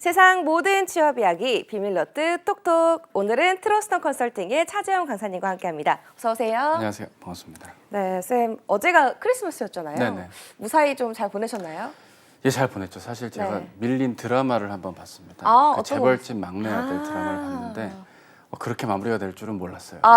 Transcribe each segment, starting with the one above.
세상 모든 취업 이야기 비밀노트 톡톡. 오늘은 트러스턴 컨설팅의 차재영 강사님과 함께합니다. 어서 오세요. 안녕하세요. 반갑습니다. 네, 쌤 어제가 크리스마스였잖아요. 네네. 무사히 좀 잘 보내셨나요? 예, 잘 보냈죠. 사실 제가 네. 밀린 드라마를 한번 봤습니다. 어떤 거 재벌집 막내 아들 아. 드라마를 봤는데 그렇게 마무리가 될 줄은 몰랐어요. 아.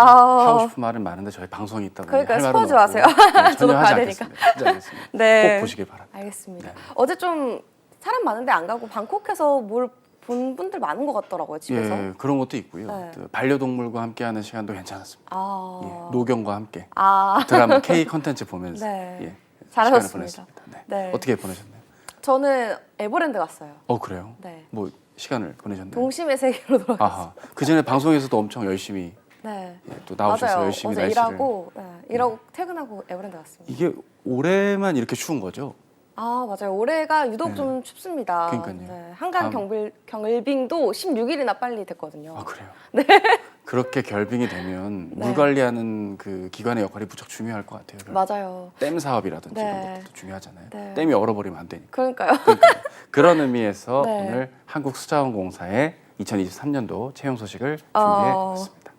하고 싶은 말은 많은데 저희 방송이 있다 보니 그러니까 할 말은 스포하지 없고 마세요. 네, 저도 전혀 하지 봐야 되니까. 않겠습니다. 하지 않겠습니다. 네. 꼭 보시길 바랍니다. 알겠습니다. 네. 어제 좀 사람 많은데 안 가고 방콕에서 뭘 본 분들 많은 것 같더라고요, 집에서. 예, 그런 것도 있고요. 네. 그 반려동물과 함께하는 시간도 괜찮았습니다. 아. 예, 노경과 함께 아. 드라마 K 컨텐츠 보면서 네. 예, 잘하셨습니다. 시간을 보냈습니다. 네. 네. 어떻게 보내셨나요? 저는 에버랜드 갔어요. 그래요? 네. 뭐 시간을 보내셨나요? 동심의 세계로 돌아갔어요. 아하. 그 전에 방송에서도 엄청 열심히 네. 예, 또 나오셔서 맞아요. 열심히 어제 날씨를 일하고 퇴근하고 에버랜드 갔습니다. 이게 올해만 이렇게 추운 거죠? 아, 맞아요. 올해가 유독 네. 좀 춥습니다. 그러니까요. 네. 한강 경일빙도 16일이나 빨리 됐거든요. 아 그래요? 그렇게 결빙이 되면 네. 물 관리하는 그 기관의 역할이 무척 중요할 것 같아요. 맞아요. 댐 사업이라든지 네. 이런 것도 중요하잖아요. 네. 댐이 얼어버리면 안 되니까. 그러니까요. 그런 의미에서 네. 오늘 한국수자원공사의 2023년도 채용 소식을 어. 준비했습니다.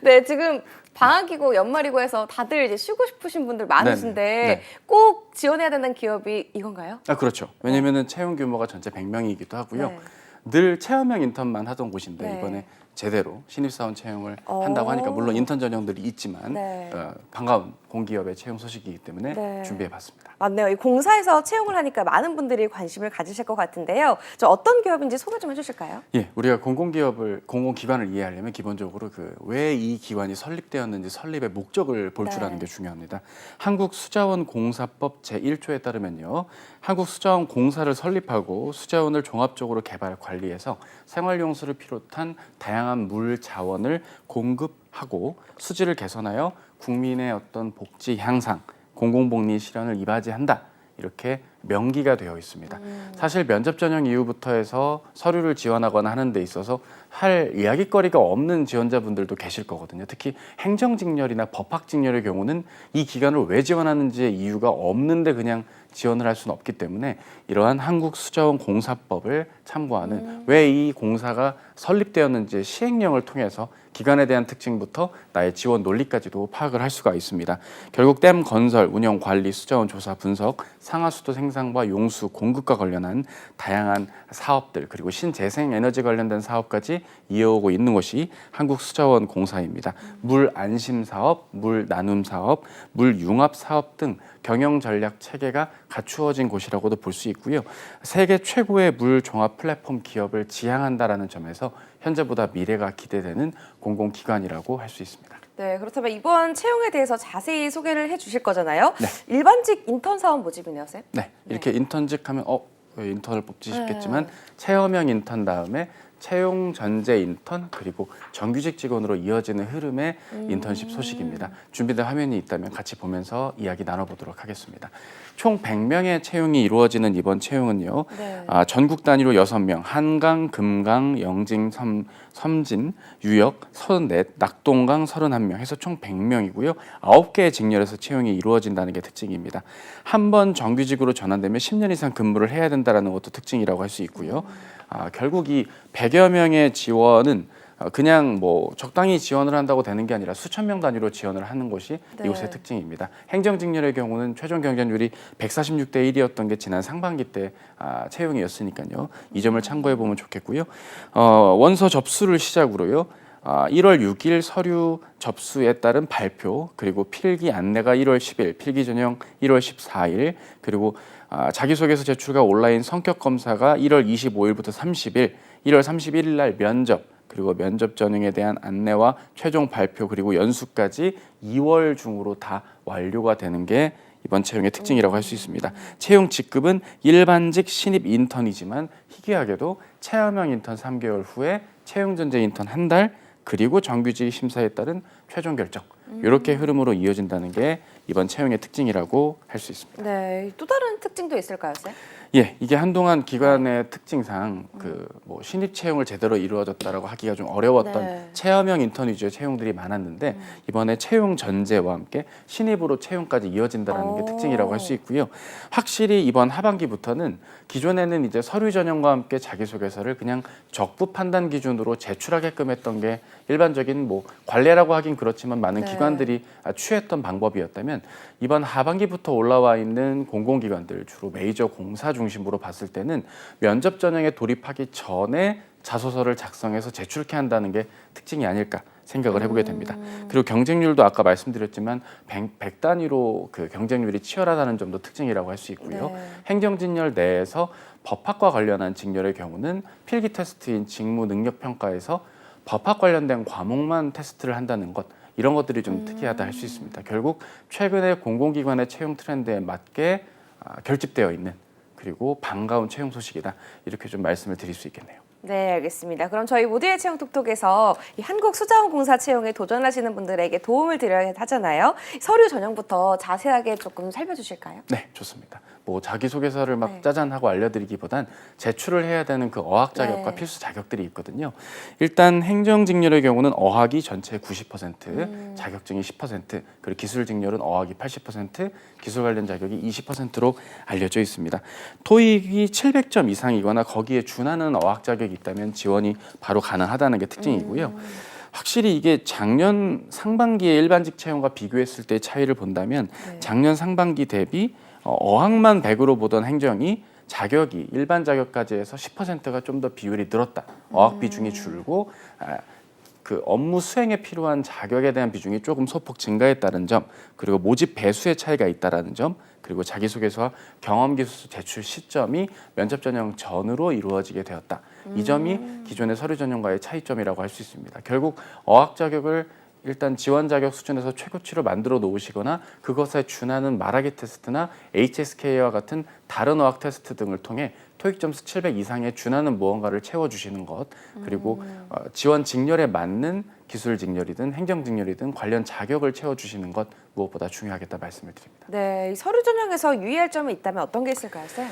네, 지금 방학이고 연말이고 해서 다들 이제 쉬고 싶으신 분들 많으신데 네. 꼭 지원해야 되는 기업이 이건가요? 아 그렇죠. 왜냐면은 채용 규모가 전체 100명이기도 하고요. 네. 늘 체험형 인턴만 하던 곳인데 네. 이번에 제대로 신입사원 채용을 한다고 하니까 물론 인턴 전형들이 있지만 네. 반가운 공기업의 채용 소식이기 때문에 네. 준비해봤습니다. 맞네요. 이 공사에서 채용을 하니까 많은 분들이 관심을 가지실 것 같은데요. 저 어떤 기업인지 소개 좀 해주실까요? 예, 우리가 공공기관을 이해하려면 기본적으로 그 왜 이 기관이 설립되었는지 설립의 목적을 볼 줄 네. 아는 게 중요합니다. 한국수자원공사법 제1조에 따르면요, 한국수자원공사를 설립하고 수자원을 종합적으로 개발 관리해서 생활용수를 비롯한 다양한 물 자원을 공급하고 수질을 개선하여 국민의 어떤 복지 향상, 공공복리 실현을 이바지한다. 이렇게 명기가 되어 있습니다. 사실 면접 전형 이후부터 해서 서류를 지원하거나 하는 데 있어서 할 이야기거리가 없는 지원자분들도 계실 거거든요. 특히 행정직렬이나 법학직렬의 경우는 이 기관을 왜 지원하는지의 이유가 없는데 그냥 지원을 할 수는 없기 때문에 이러한 한국수자원공사법을 참고하는 왜 이 공사가 설립되었는지의 시행령을 통해서 기관에 대한 특징부터 나의 지원 논리까지도 파악을 할 수가 있습니다. 결국 댐 건설, 운영, 관리, 수자원 조사, 분석, 상하수도 생산과 용수, 공급과 관련한 다양한 사업들 그리고 신재생 에너지 관련된 사업까지 이어오고 있는 것이 한국수자원공사입니다. 물 안심 사업, 물 나눔 사업, 물 융합 사업 등 경영 전략 체계가 갖추어진 곳이라고도 볼 수 있고요. 세계 최고의 물 종합 플랫폼 기업을 지향한다라는 점에서 현재보다 미래가 기대되는 공공기관이라고 할 수 있습니다. 네, 그렇다면 이번 채용에 대해서 자세히 소개를 해주실 거잖아요. 네. 일반직 인턴 사원 모집이네요, 쌤. 네, 이렇게 인턴직 하면 왜 인턴을 뽑지 싶겠지만 네. 체험형 인턴 다음에 채용 전제 인턴 그리고 정규직 직원으로 이어지는 흐름의 인턴십 소식입니다. 준비된 화면이 있다면 같이 보면서 이야기 나눠보도록 하겠습니다. 총 100명의 채용이 이루어지는 이번 채용은요. 네. 전국 단위로 6명, 한강, 금강, 영진, 섬진, 유역 34, 낙동강 31명 해서 총 100명이고요. 9개의 직렬에서 채용이 이루어진다는 게 특징입니다. 한 번 정규직으로 전환되면 10년 이상 근무를 해야 된다는 것도 특징이라고 할 수 있고요. 결국 이 100여 명의 지원은 그냥 뭐 적당히 지원을 한다고 되는 게 아니라 수천 명 단위로 지원을 하는 것이 네. 이곳의 특징입니다. 행정직렬의 경우는 최종 경쟁률이 146대 1이었던 게 지난 상반기 때 채용이었으니까요. 이 점을 참고해 보면 좋겠고요. 원서 접수를 시작으로요. 1월 6일 서류 접수에 따른 발표 그리고 필기 안내가 1월 10일, 필기 전형 1월 14일 그리고 자기소개서 제출과 온라인 성격 검사가 1월 25일부터 30일, 1월 31일 날 면접 그리고 면접 전형에 대한 안내와 최종 발표 그리고 연수까지 2월 중으로 다 완료가 되는 게 이번 채용의 특징이라고 할 수 있습니다. 채용 직급은 일반직 신입 인턴이지만 희귀하게도 체험형 인턴 3개월 후에 채용 전제 인턴 1달 그리고 정규직 심사에 따른 최종 결정 이렇게 흐름으로 이어진다는 게 이번 채용의 특징이라고 할 수 있습니다. 네, 또 다른 특징도 있을까요, 쌤? 예, 이게 한동안 기관의 특징상 그 뭐 신입 채용을 제대로 이루어졌다라고 하기가 좀 어려웠던 네. 체험형 인턴 위주의 채용들이 많았는데 이번에 채용 전제와 함께 신입으로 채용까지 이어진다라는 게 오. 특징이라고 할 수 있고요. 확실히 이번 하반기부터는 기존에는 이제 서류 전형과 함께 자기소개서를 그냥 적부 판단 기준으로 제출하게끔 했던 게 일반적인 뭐 관례라고 하긴 그렇지만 많은 네. 기관들이 취했던 방법이었다면 이번 하반기부터 올라와 있는 공공기관들 주로 메이저 공사 중심으로 봤을 때는 면접 전형에 돌입하기 전에 자소서를 작성해서 제출케 한다는 게 특징이 아닐까 생각을 해보게 됩니다. 그리고 경쟁률도 아까 말씀드렸지만 100 단위로 그 경쟁률이 치열하다는 점도 특징이라고 할 수 있고요. 네. 행정직렬 내에서 법학과 관련한 직렬의 경우는 필기 테스트인 직무 능력 평가에서 법학 관련된 과목만 테스트를 한다는 것 이런 것들이 좀 특이하다 할 수 있습니다. 결국 최근에 공공기관의 채용 트렌드에 맞게 결집되어 있는 그리고 반가운 채용 소식이다 이렇게 좀 말씀을 드릴 수 있겠네요. 네, 알겠습니다. 그럼 저희 모두의 채용 톡톡에서 이 한국수자원공사 채용에 도전하시는 분들에게 도움을 드려야 하잖아요. 서류 전형부터 자세하게 조금 살펴주실까요? 네, 좋습니다. 뭐 자기소개서를 막 네. 짜잔 하고 알려드리기보단 제출을 해야 되는 그 어학 자격과 네. 필수 자격들이 있거든요. 일단 행정직렬의 경우는 어학이 전체의 90%, 자격증이 10%, 그리고 기술직렬은 어학이 80%, 기술 관련 자격이 20%로 알려져 있습니다. 토익이 700점 이상이거나 거기에 준하는 어학 자격이 있다면 지원이 바로 가능하다는 게 특징이고요. 확실히 이게 작년 상반기의 일반직 채용과 비교했을 때 차이를 본다면 네. 작년 상반기 대비 어학만 100으로 보던 행정이 자격이 일반 자격까지 해서 10%가 좀 더 비율이 늘었다. 어학 비중이 줄고 그 업무 수행에 필요한 자격에 대한 비중이 조금 소폭 증가했다는 점, 그리고 모집 배수의 차이가 있다라는 점, 그리고 자기소개서와 경험기술 제출 시점이 면접 전형 전으로 이루어지게 되었다. 이 점이 기존의 서류 전형과의 차이점이라고 할 수 있습니다. 결국 어학 자격을 일단 지원 자격 수준에서 최고치로 만들어 놓으시거나 그것에 준하는 말하기 테스트나 HSK와 같은 다른 어학 테스트 등을 통해 토익 점수 700 이상에 준하는 무언가를 채워주시는 것, 그리고 지원 직렬에 맞는 기술 직렬이든 행정 직렬이든 관련 자격을 채워주시는 것 무엇보다 중요하겠다 말씀을 드립니다. 네, 이 서류 전형에서 유의할 점이 있다면 어떤 게 있을까요, 쌤?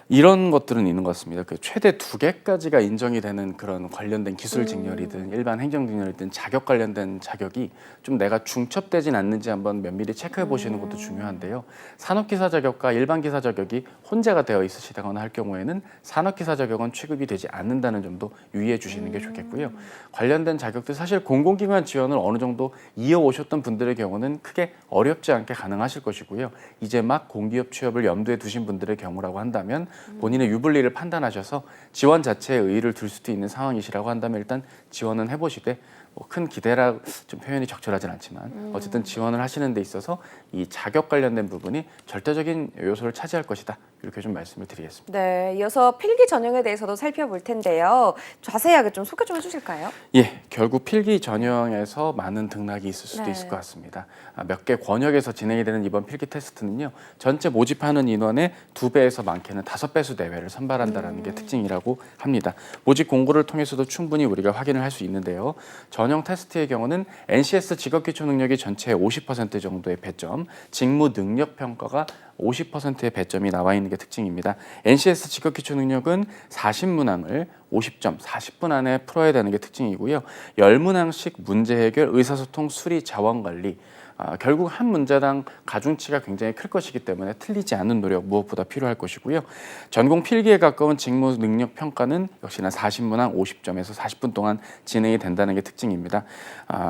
이런 것들은 있는 것 같습니다. 그 최대 2개까지가 인정이 되는 그런 관련된 기술 직렬이든 일반 행정 직렬이든 자격 관련된 자격이 좀 내가 중첩되진 않는지 한번 면밀히 체크해 보시는 것도 중요한데요. 산업기사 자격과 일반 기사 자격이 혼재가 되어 있으시다거나 할 경우에는 산업기사 자격은 취급이 되지 않는다는 점도 유의해 주시는 게 좋겠고요. 관련된 자격들 사실 공공기관 지원을 어느 정도 이어오셨던 분들의 경우는 크게 어렵지 않게 가능하실 것이고요. 이제 막 공기업 취업을 염두에 두신 분들의 경우라고 한다면 본인의 유불리를 판단하셔서 지원 자체에 의의를 둘 수도 있는 상황이시라고 한다면 일단 지원은 해보시되 뭐 큰 기대라 좀 표현이 적절하진 않지만 어쨌든 지원을 하시는 데 있어서 이 자격 관련된 부분이 절대적인 요소를 차지할 것이다. 이렇게 좀 말씀을 드리겠습니다. 네, 이어서 필기 전형에 대해서도 살펴볼 텐데요. 자세하게 좀 소개 좀 해주실까요? 예, 결국 필기 전형에서 많은 등락이 있을 수도 네. 있을 것 같습니다. 몇 개 권역에서 진행이 되는 이번 필기 테스트는요. 전체 모집하는 인원의 2배에서 많게는 5배수 내외를 선발한다는 게 특징이라고 합니다. 모집 공고를 통해서도 충분히 우리가 확인을 할 수 있는데요. 전형 테스트의 경우는 NCS 직업기초 능력이 전체의 50% 정도의 배점, 직무 능력 평가가 50%의 배점이 나와 있는 게 특징입니다. NCS 직업기초 능력은 40문항을 50점, 40분 안에 풀어야 되는 게 특징이고요. 10문항씩 문제 해결, 의사소통, 수리, 자원관리, 결국 한 문제당 가중치가 굉장히 클 것이기 때문에 틀리지 않는 노력 무엇보다 필요할 것이고요. 전공 필기에 가까운 직무 능력 평가는 역시나 40문항 50점에서 40분 동안 진행이 된다는 게 특징입니다.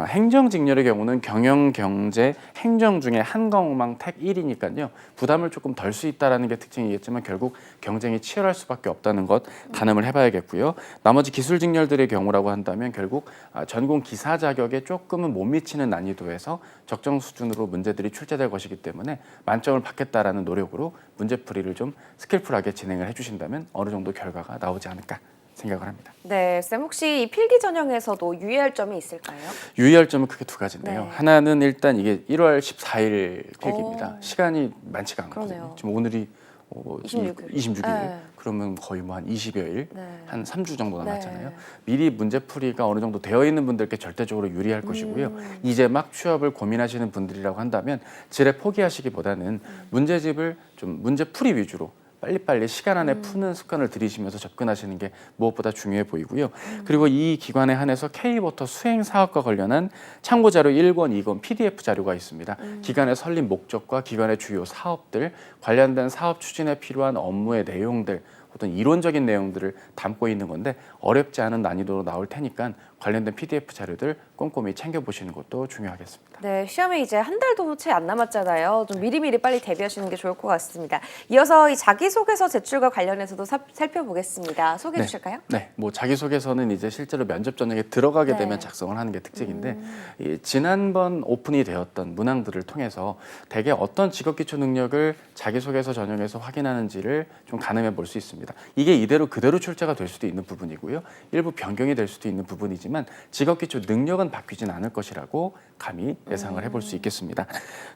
행정 직렬의 경우는 경영, 경제, 행정 중에 한 과목만 택 1이니까요. 부담을 조금 덜 수 있다는 게 특징이겠지만 결국 경쟁이 치열할 수밖에 없다는 것 가늠을 해봐야겠고요. 나머지 기술 직렬들의 경우라고 한다면 결국 전공 기사 자격에 조금은 못 미치는 난이도에서 적정 수준으로 문제들이 출제될 것이기 때문에 만점을 받겠다라는 노력으로 문제풀이를 좀 스킬풀하게 진행을 해주신다면 어느 정도 결과가 나오지 않을까 생각을 합니다. 네, 쌤 혹시 이 필기 전형에서도 유의할 점이 있을까요? 유의할 점은 크게 2가지인데요. 네. 하나는 일단 이게 1월 14일 필기입니다. 시간이 많지가 않거든요. 그러네요. 지금 오늘이 26일. 26일. 네. 그러면 거의 뭐 한 20여일, 네. 한 3주 정도 남았잖아요. 네. 미리 문제풀이가 어느 정도 되어 있는 분들께 절대적으로 유리할 것이고요. 이제 막 취업을 고민하시는 분들이라고 한다면 지레 포기하시기보다는 문제집을 좀 문제풀이 위주로 빨리빨리 시간 안에 푸는 습관을 들이시면서 접근하시는 게 무엇보다 중요해 보이고요. 그리고 이 기관에 한해서 K워터 수행 사업과 관련한 참고 자료 1권, 2권 PDF 자료가 있습니다. 기관의 설립 목적과 기관의 주요 사업들, 관련된 사업 추진에 필요한 업무의 내용들, 어떤 이론적인 내용들을 담고 있는 건데 어렵지 않은 난이도로 나올 테니까 관련된 PDF 자료들 꼼꼼히 챙겨보시는 것도 중요하겠습니다. 네, 시험에 이제 한 달도 채 안 남았잖아요. 좀 미리미리 빨리 대비하시는 게 좋을 것 같습니다. 이어서 이 자기소개서 제출과 관련해서도 살펴보겠습니다. 소개해 주실까요? 네, 뭐 자기소개서는 이제 실제로 면접 전형에 들어가게 네. 되면 작성을 하는 게 특징인데 이 지난번 오픈이 되었던 문항들을 통해서 대개 어떤 직업기초 능력을 자기소개서 전형에서 확인하는지를 좀 가늠해 볼 수 있습니다. 이게 이대로 그대로 출제가 될 수도 있는 부분이고요. 일부 변경이 될 수도 있는 부분이지만 직업기초 능력은 바뀌진 않을 것이라고 감히 예상을 해볼 수 있겠습니다.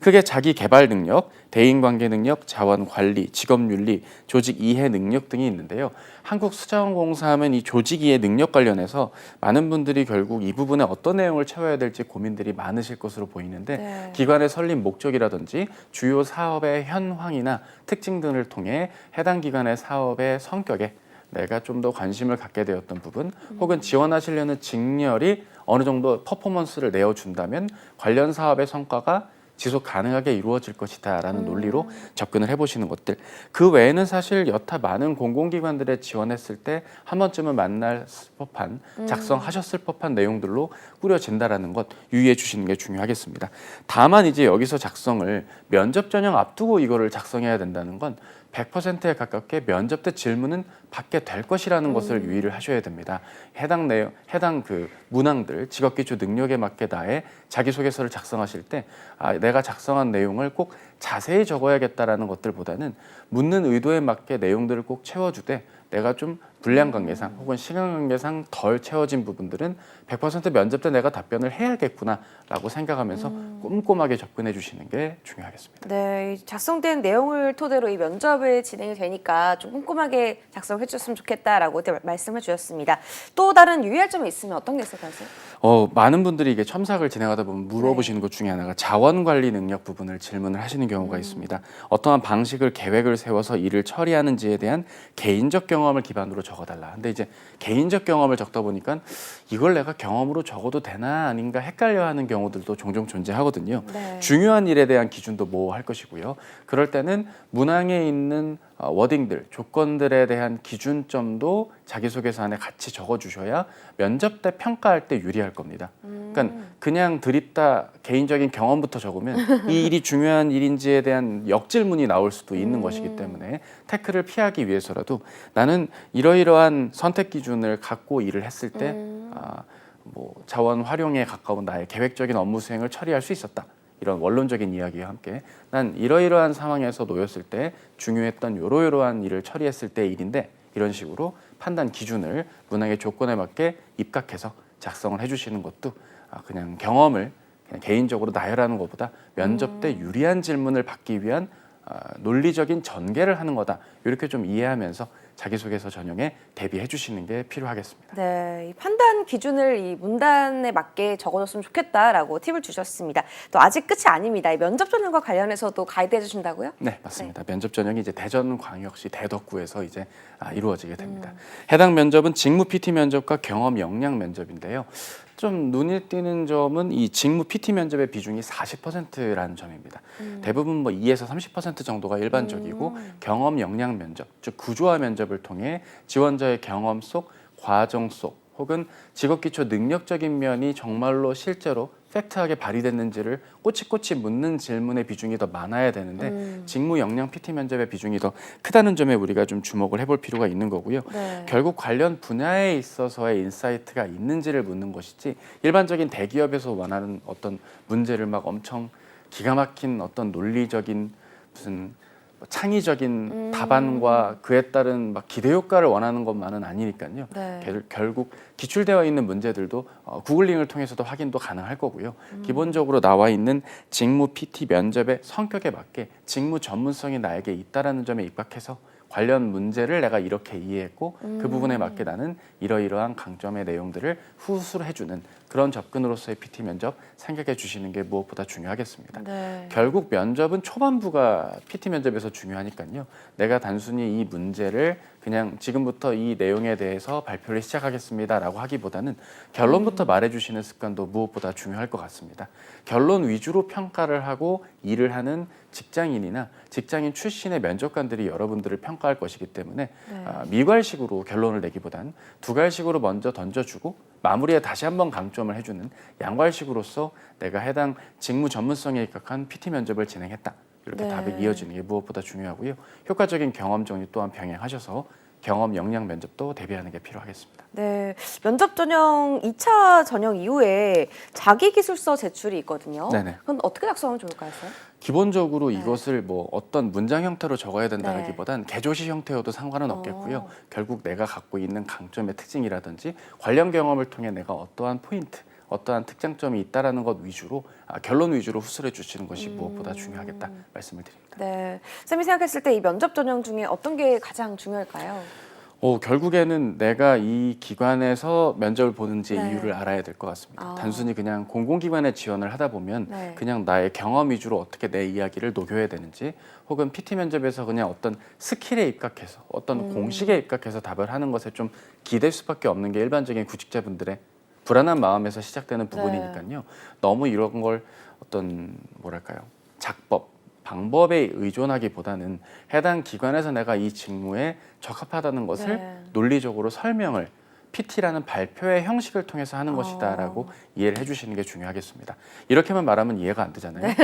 크게 자기 개발 능력, 대인관계 능력, 자원 관리, 직업윤리, 조직 이해 능력 등이 있는데요. 한국수자원공사 하면 이 조직 이해 능력 관련해서 많은 분들이 결국 이 부분에 어떤 내용을 채워야 될지 고민들이 많으실 것으로 보이는데 네. 기관의 설립 목적이라든지 주요 사업의 현황이나 특징 등을 통해 해당 기관의 사업의 성격에 내가 좀 더 관심을 갖게 되었던 부분 혹은 지원하시려는 직렬이 어느 정도 퍼포먼스를 내어준다면 관련 사업의 성과가 지속 가능하게 이루어질 것이다라는 논리로 접근을 해보시는 것들. 그 외에는 사실 여타 많은 공공기관들에 지원했을 때 한 번쯤은 만날 법한 작성하셨을 법한 내용들로 꾸려진다라는 것 유의해 주시는 게 중요하겠습니다. 다만 이제 여기서 작성을 면접 전형 앞두고 이거를 작성해야 된다는 건 100%에 가깝게 면접 때 질문은 받게 될 것이라는 것을 유의를 하셔야 됩니다. 해당 내용, 해당 그 문항들, 직업기초 능력에 맞게 나의 자기소개서를 작성하실 때 내가 작성한 내용을 꼭 자세히 적어야겠다라는 것들보다는 묻는 의도에 맞게 내용들을 꼭 채워주되 내가 좀 분량 관계상 혹은 시간 관계상 덜 채워진 부분들은 100% 면접 때 내가 답변을 해야겠구나라고 생각하면서 꼼꼼하게 접근해 주시는 게 중요하겠습니다. 네, 이 작성된 내용을 토대로 이 면접이 진행이 되니까 좀 꼼꼼하게 작성해 주셨으면 좋겠다라고 말씀을 주셨습니다. 또 다른 유의할 점이 있으면 어떤 게 있을까요? 많은 분들이 이게 첨삭을 진행하다 보면 물어보시는 것 중에 하나가 자원관리 능력 부분을 질문을 하시는 경우가 있습니다. 어떠한 방식을 계획을 세워서 일을 처리하는지에 대한 개인적 경험을 기반으로 적어달라. 근데 이제 개인적 경험을 적다 보니까 이걸 내가 경험으로 적어도 되나 아닌가 헷갈려하는 경우들도 종종 존재하거든요. 네. 중요한 일에 대한 기준도 모호할 것이고요. 그럴 때는 문항에 있는 워딩들, 조건들에 대한 기준점도 자기소개서 안에 같이 적어주셔야 면접 때 평가할 때 유리할 겁니다. 그러니까 그냥 드립다 개인적인 경험부터 적으면 이 일이 중요한 일인지에 대한 역질문이 나올 수도 있는 것이기 때문에 태클을 피하기 위해서라도 나는 이러이러한 선택 기준을 갖고 일을 했을 때 뭐 자원 활용에 가까운 나의 계획적인 업무 수행을 처리할 수 있었다. 이런 원론적인 이야기와 함께 난 이러이러한 상황에서 놓였을 때 중요했던 요러요러한 일을 처리했을 때 일인데 이런 식으로 판단 기준을 문항의 조건에 맞게 입각해서 작성을 해주시는 것도 그냥 경험을 그냥 개인적으로 나열하는 것보다 면접 때 유리한 질문을 받기 위한 논리적인 전개를 하는 거다. 이렇게 좀 이해하면서 자기소개서 전형에 대비해 주시는 게 필요하겠습니다. 네, 이 판단 기준을 이 문단에 맞게 적어줬으면 좋겠다라고 팁을 주셨습니다. 또 아직 끝이 아닙니다. 이 면접 전형과 관련해서도 가이드해 주신다고요? 네, 맞습니다. 면접 전형이 이제 대전광역시 대덕구에서 이제 이루어지게 됩니다. 해당 면접은 직무 PT 면접과 경험 역량 면접인데요. 좀 눈에 띄는 점은 이 직무 PT 면접의 비중이 40%라는 점입니다. 대부분 뭐 2에서 30% 정도가 일반적이고 경험 역량 면접, 즉 구조화 면접을 통해 지원자의 경험 속, 과정 속 혹은 직업기초 능력적인 면이 정말로 실제로 팩트하게 발휘됐는지를 꼬치꼬치 묻는 질문의 비중이 더 많아야 되는데 직무 역량 PT 면접의 비중이 더 크다는 점에 우리가 좀 주목을 해볼 필요가 있는 거고요. 네. 결국 관련 분야에 있어서의 인사이트가 있는지를 묻는 것이지 일반적인 대기업에서 원하는 어떤 문제를 막 엄청 기가 막힌 어떤 논리적인 무슨 창의적인 답안과 그에 따른 막 기대 효과를 원하는 것만은 아니니까요. 네. 결국 기출되어 있는 문제들도 구글링을 통해서도 확인도 가능할 거고요. 기본적으로 나와 있는 직무 PT 면접의 성격에 맞게 직무 전문성이 나에게 있다라는 점에 입각해서 관련 문제를 내가 이렇게 이해했고 그 부분에 맞게 나는 이러이러한 강점의 내용들을 후술해주는 그런 접근으로서의 PT 면접 생각해 주시는 게 무엇보다 중요하겠습니다. 네. 결국 면접은 초반부가 PT 면접에서 중요하니까요. 내가 단순히 이 문제를 그냥 지금부터 이 내용에 대해서 발표를 시작하겠습니다라고 하기보다는 결론부터 말해주시는 습관도 무엇보다 중요할 것 같습니다. 결론 위주로 평가를 하고 일을 하는 직장인이나 직장인 출신의 면접관들이 여러분들을 평가할 것이기 때문에 미괄식으로 결론을 내기보단 두괄식으로 먼저 던져주고 마무리에 다시 한번 강점을 해주는 양괄식으로서 내가 해당 직무 전문성에 입각한 PT 면접을 진행했다. 이렇게 네. 답이 이어지는 게 무엇보다 중요하고요. 효과적인 경험 정리 또한 병행하셔서 경험 역량 면접도 대비하는 게 필요하겠습니다. 네, 면접 전형 2차 전형 이후에 자기 기술서 제출이 있거든요. 네네. 그건 어떻게 작성하면 좋을까요? 기본적으로 이것을 뭐 어떤 문장 형태로 적어야 된다기보단 네. 개조시 형태여도 상관은 없겠고요. 결국 내가 갖고 있는 강점의 특징이라든지 관련 경험을 통해 내가 어떠한 포인트, 어떠한 특장점이 있다라는 것 위주로 결론 위주로 후술해 주시는 것이 무엇보다 중요하겠다 말씀을 드립니다. 네, 쌤이 생각했을 때 이 면접 전형 중에 어떤 게 가장 중요할까요? 결국에는 내가 이 기관에서 면접을 보는지 네. 이유를 알아야 될 것 같습니다. 단순히 그냥 공공기관에 지원을 하다 보면 네. 그냥 나의 경험 위주로 어떻게 내 이야기를 녹여야 되는지 혹은 PT 면접에서 그냥 어떤 스킬에 입각해서 어떤 공식에 입각해서 답을 하는 것에 좀 기댈 수밖에 없는 게 일반적인 구직자분들의 불안한 마음에서 시작되는 부분이니까요. 너무 이런 걸 어떤 뭐랄까요 작법 방법에 의존하기보다는 해당 기관에서 내가 이 직무에 적합하다는 것을 네. 논리적으로 설명을 PT라는 발표의 형식을 통해서 하는 것이다라고 이해를 해주시는 게 중요하겠습니다. 이렇게만 말하면 이해가 안 되잖아요.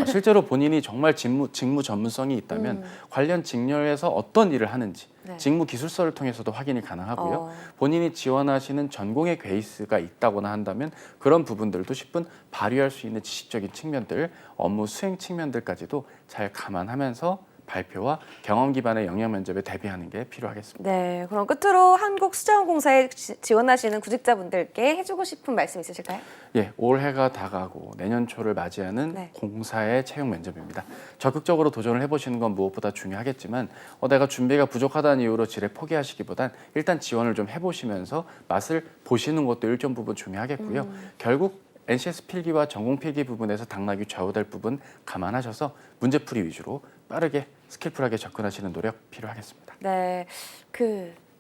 실제로 본인이 정말 직무 전문성이 있다면 관련 직렬에서 어떤 일을 하는지 네. 직무 기술서를 통해서도 확인이 가능하고요. 본인이 지원하시는 전공의 베이스가 있다거나 한다면 그런 부분들도 10분 발휘할 수 있는 지식적인 측면들, 업무 수행 측면들까지도 잘 감안하면서 발표와 경험 기반의 영역 면접에 대비하는 게 필요하겠습니다. 네, 그럼 끝으로 한국수자원공사에 지원하시는 구직자분들께 해주고 싶은 말씀 있으실까요? 예, 올해가 다가고 내년 초를 맞이하는 네. 공사의 채용 면접입니다. 적극적으로 도전을 해보시는 건 무엇보다 중요하겠지만 내가 준비가 부족하다는 이유로 지레 포기하시기보단 일단 지원을 좀 해보시면서 맛을 보시는 것도 일정 부분 중요하겠고요. 결국 NCS 필기와 전공 필기 부분에서 당락이 좌우될 부분 감안하셔서 문제풀이 위주로 빠르게 스킬풀하게 접근하시는 노력 필요하겠습니다. 네,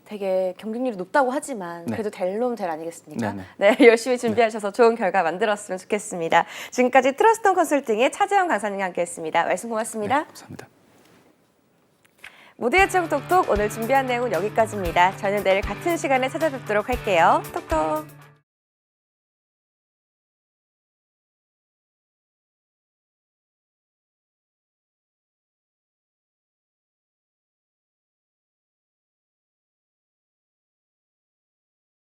되게 경쟁률이 높다고 하지만 네. 그래도 될 놈 될 아니겠습니까? 네네. 네, 열심히 준비하셔서 좋은 결과 만들었으면 좋겠습니다. 지금까지 트러스톤 컨설팅의 차재현 강사님과 함께했습니다. 말씀 고맙습니다. 네, 감사합니다. 모두의 채용 톡톡 오늘 준비한 내용은 여기까지입니다. 저는 내일 같은 시간에 찾아뵙도록 할게요. 톡톡.